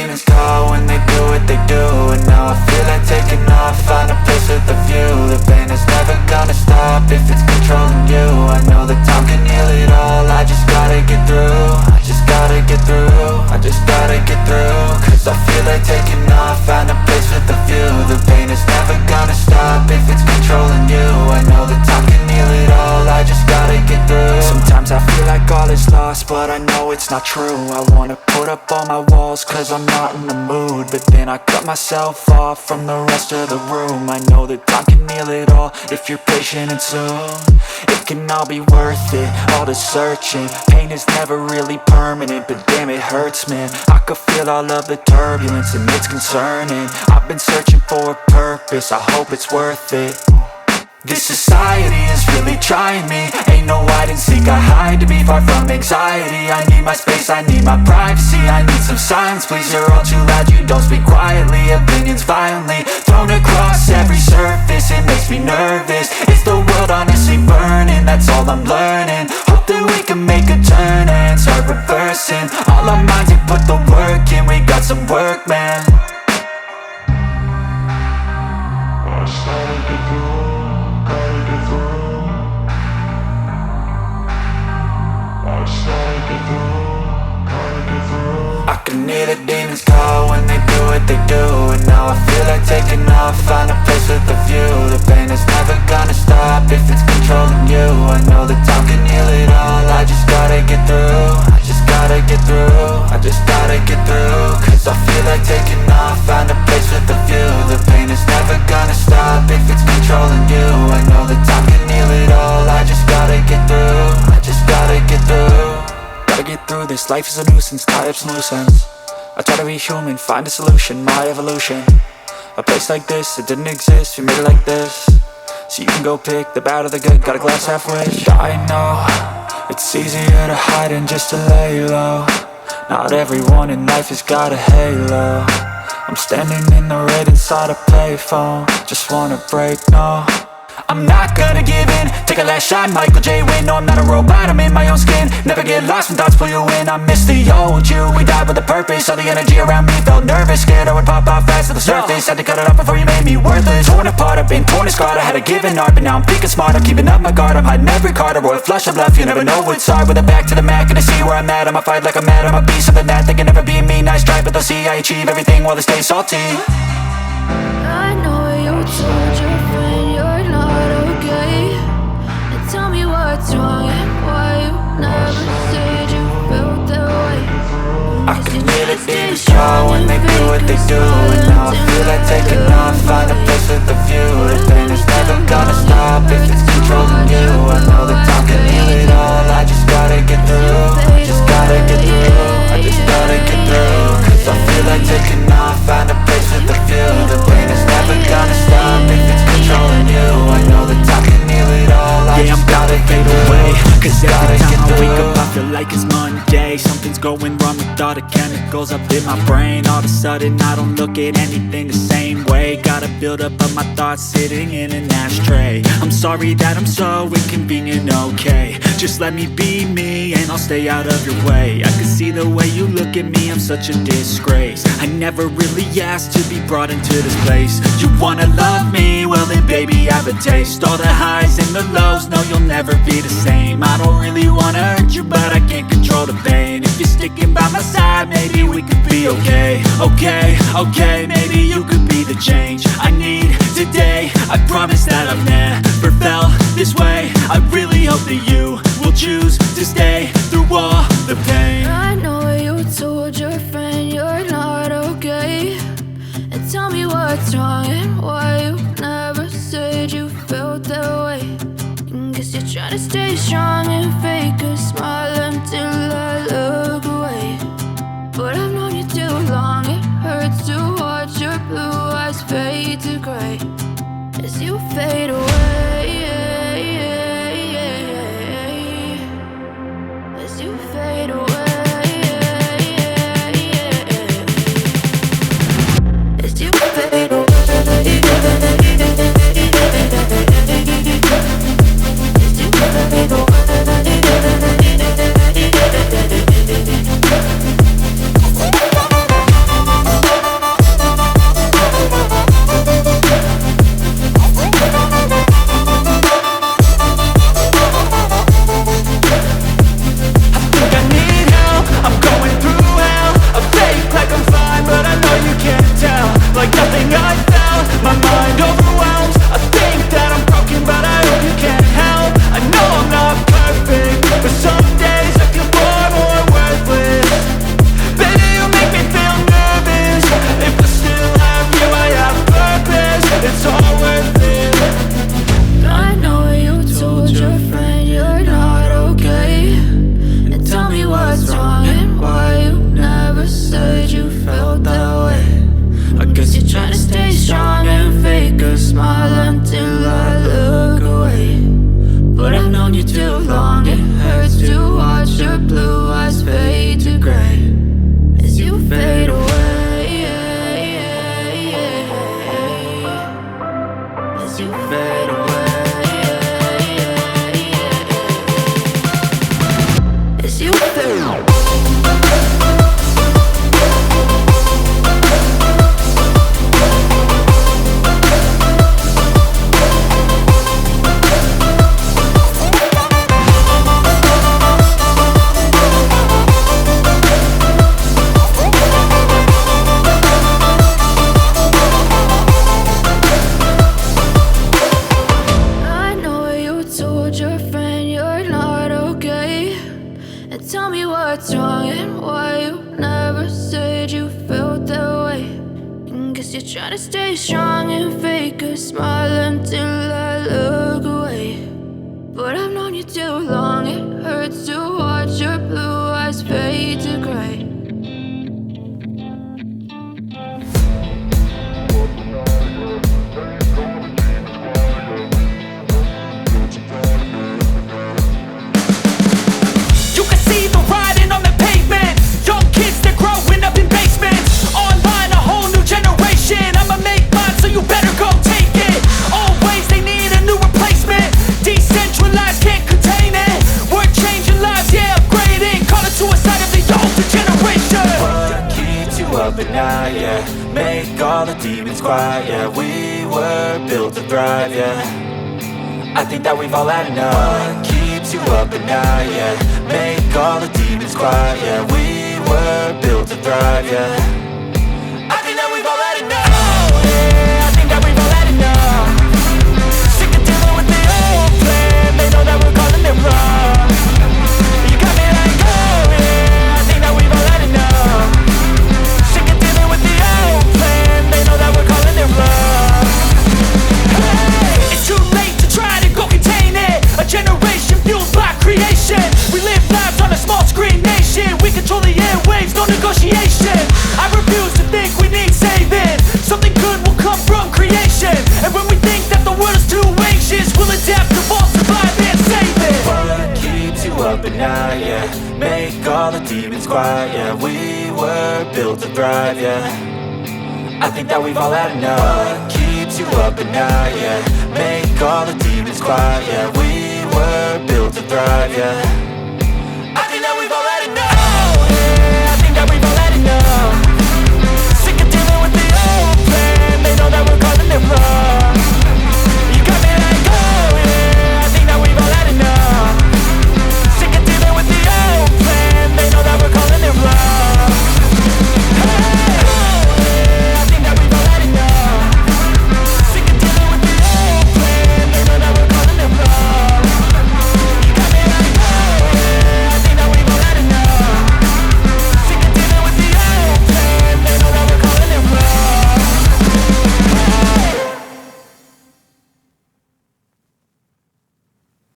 demons call when they do what they do. And now I feel like taking off, find a place with a view. The pain is never gonna stop if it's controlling you. I know that time can heal it all, I just gotta get through. I just gotta get through, I just gotta get through. Cause I feel like taking off, find a place with a view. The pain is never gonna stop if it's controlling you. I know that time can heal it all, I just gotta get through. Sometimes I feel like all is lost, but I know it's not true. I wanna put up all my walls cause I'm not in the mood, but then I cut myself off from the rest of the room. I know that time can heal it all if you're patient and soon. It can all be worth it, all the searching. Pain is never really permanent, but damn it hurts, man. I could feel all of the turbulence and it's concerning. I've been searching for a purpose, I hope it's worth it. This society is really trying me. Ain't no hide and seek, I hide to be far from anxiety. I need my space, I need my privacy. I need some silence, please, you're all too loud. You don't speak quietly, opinions violently thrown across every surface. It makes me nervous, it's the world honestly burning. That's all I'm learning, hope that we can make a turn and start reversing. All our minds, we put the work in, we got some work, man. I started to go. I can hear the demons call when they do what they do. And now I feel like taking off, find a place with a view. The pain is never gonna stop if it's controlling you. I know that time can heal it all, I just gotta get through. I just gotta get through, I just gotta get through. Cause I feel like taking off, find a place with a view. The pain is never gonna stop if it's controlling you. I know that time can heal it all, I just gotta get through. I just gotta get through. Gotta get through this, life is a nuisance, tie up some loose ends. I try to be human, find a solution, my evolution. A place like this, it didn't exist, we made it like this. So you can go pick the bad or the good, got a glass halfway. I know, it's easier to hide than just to lay low. Not everyone in life has got a halo. I'm standing in the red inside a payphone, just wanna break, no. I'm not gonna give in, take a last shot, Michael J. Win. No, I'm not a robot, I'm in my own skin. Never get lost when thoughts pull you in. I miss the old you, we died with a purpose. All the energy around me felt nervous, scared I would pop off fast to the surface. Had to cut it off before you made me worthless. Torn apart, I've been torn and scarred. I had a given art, but now I'm thinking smart. I'm keeping up my guard, I'm hiding every card. A royal flush of love, you never know what's hard. With a back to the mat, gonna see where I'm at. I'ma fight like I'm mad, I'ma be something that they can never be me. Nice try, but they'll see I achieve everything while they stay salty. I know you told your friend you're not okay, and tell me what's wrong and why you never said you felt that way. I can hear the demons call when they do what they do. And now I feel like taking off, find a place with a view. The pain is never gonna stop if it's controlling you. I know that time can heal it all, I just gotta get through. I just gotta get through, I just gotta get through. Cause I feel like taking off, find a place with a view. The pain is never gonna stop if it's controlling you. I know that time can heal it all, I just gotta fade away. Cause every time I wake up I feel like it's Monday. Something's going wrong with all the chemicals up in my brain. All of a sudden I don't look at anything the same way. Gotta build up of my thoughts sitting in an ashtray. I'm sorry that I'm so inconvenient, okay. Just let me be me and I'll stay out of your way. I can see the way you look at me, I'm such a disgrace. I never really asked to be brought into this place. You wanna love me? Well then baby have a taste. All the highs and the lows, no you'll never be the same. I don't really wanna hurt you but I can't control the pain. If you're sticking by my side maybe we could be okay. Okay, maybe you could be the change I need today. I promise that I've never felt this way. I really hope that you will choose to stay through all the pain. I know you told your friend you're not okay, and tell me what's wrong and why you never said you felt that way. Guess you're trying to stay strong and fake a smile until I look away. But I've known you too long, it hurts to watch your blue eyes fade to gray as you fade away. As you fade away. As you fade away. stay strong and fake a smile until I look away. But I've known you too long, it hurts to watch your blue eyes fade to gray. You can see the writing on the pavement. Young kids, they're growing up in basements. Online, a whole new generation. I'ma make mine, so you better go take it. Always, they need a new replacement. Decentralized, can't contain it. We're changing lives, yeah, upgrading. Call it suicide of the older generation. What keeps you up at night, yeah? Make all the demons quiet, yeah. We were built to thrive, yeah. I think that we've all had enough. What keeps you up at night, yeah? Make all the demons quiet, yeah. We were built to thrive, yeah. I think that we've all had enough. Oh, yeah, I think that we've all had enough. Sick of dealing with the old plan. They know that we're calling it wrong. You got me like, oh, yeah, I think that we've all had enough. Sick of dealing with the old plan. They know that we're calling it wrong. Hey, It's too late to try to go contain it. A generation fueled by creation. We live lives on a small screen nation. We control the airwaves, no negotiation. I refuse to think we need saving. Something good will come from creation. And when we think that the world is too anxious, we'll adapt, evolve, survive, and save it. what keeps you up at night, yeah? Make all the demons quiet, yeah. We were built to thrive, yeah. I think that we've all had enough. What keeps you up at night, yeah? Make all the demons quiet, yeah. We were built to thrive, yeah.